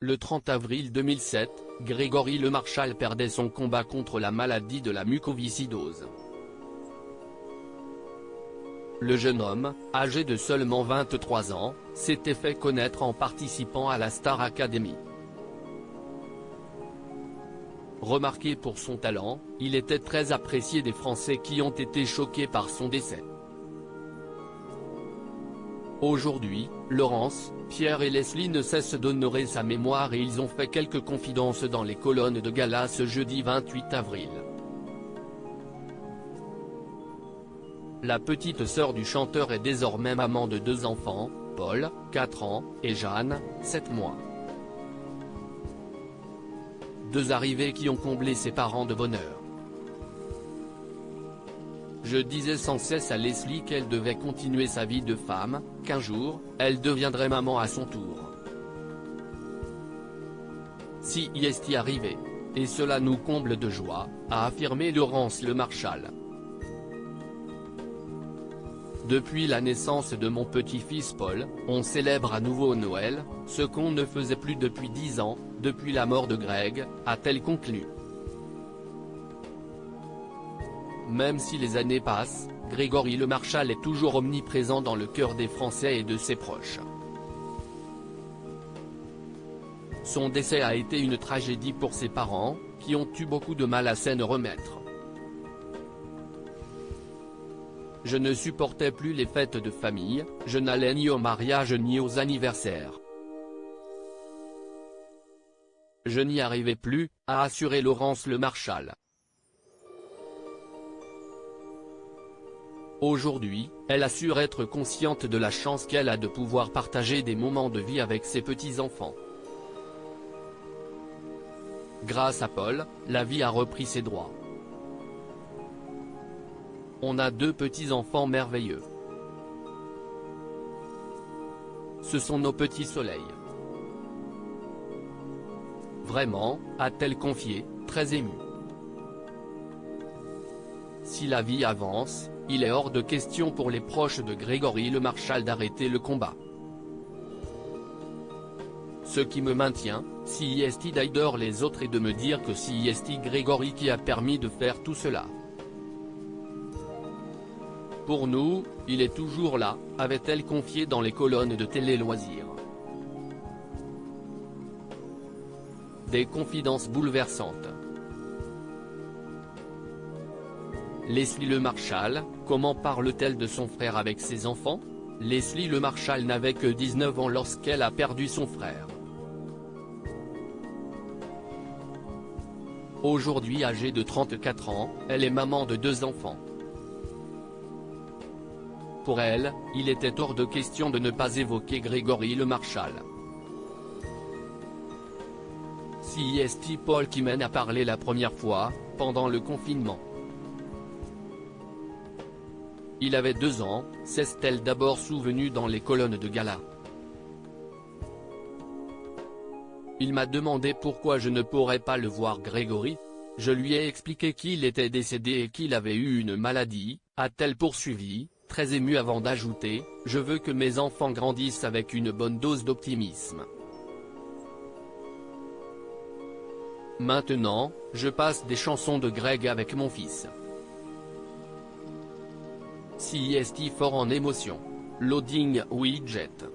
Le 30 avril 2007, Grégory Lemarchal perdait son combat contre la maladie de la mucoviscidose. Le jeune homme, âgé de seulement 23 ans, s'était fait connaître en participant à la Star Academy. Remarqué pour son talent, il était très apprécié des Français qui ont été choqués par son décès. Aujourd'hui, Laurence, Pierre et Leslie ne cessent d'honorer sa mémoire et ils ont fait quelques confidences dans les colonnes de gala ce jeudi 28 avril. La petite sœur du chanteur est désormais maman de 2 enfants, Paul, 4 ans, et Jeanne, 7 mois. 2 arrivées qui ont comblé ses parents de bonheur. Je disais sans cesse à Leslie qu'elle devait continuer sa vie de femme, qu'un jour, elle deviendrait maman à son tour. Si y est arrivé. Et cela nous comble de joie, a affirmé Laurence Lemarchal. Depuis la naissance de mon petit-fils Paul, on célèbre à nouveau Noël, ce qu'on ne faisait plus depuis 10 ans, depuis la mort de Greg, a-t-elle conclu. Même si les années passent, Grégory Lemarchal est toujours omniprésent dans le cœur des Français et de ses proches. Son décès a été une tragédie pour ses parents, qui ont eu beaucoup de mal à s'en remettre. Je ne supportais plus les fêtes de famille, je n'allais ni au mariage ni aux anniversaires. Je n'y arrivais plus, a assuré Laurence Lemarchal. Aujourd'hui, elle assure être consciente de la chance qu'elle a de pouvoir partager des moments de vie avec ses petits-enfants. Grâce à Paul, la vie a repris ses droits. On a 2 petits-enfants merveilleux. Ce sont nos petits soleils. Vraiment, a-t-elle confié, très émue. Si la vie avance, il est hors de question pour les proches de Grégory Lemarchal d'arrêter le combat. Ce qui me maintient, si est d'adore les autres et de me dire que si est Grégory qui a permis de faire tout cela. Pour nous, il est toujours là, avait-elle confié dans les colonnes de Télé Loisirs. Des confidences bouleversantes. Leslie Lemarchal, comment parle-t-elle de son frère avec ses enfants? Leslie Lemarchal n'avait que 19 ans lorsqu'elle a perdu son frère. Aujourd'hui âgée de 34 ans, elle est maman de 2 enfants. Pour elle, il était hors de question de ne pas évoquer Grégory Lemarchal. Si est Paul qui m'en a parlé la première fois, pendant le confinement. Il avait 2 ans, s'est-elle d'abord souvenue dans les colonnes de gala. Il m'a demandé pourquoi je ne pourrais pas le voir Grégory. Je lui ai expliqué qu'il était décédé et qu'il avait eu une maladie, a-t-elle poursuivi, très émue avant d'ajouter, je veux que mes enfants grandissent avec une bonne dose d'optimisme. Maintenant, je passe des chansons de Greg avec mon fils. Si est fort en émotion. Loading widget.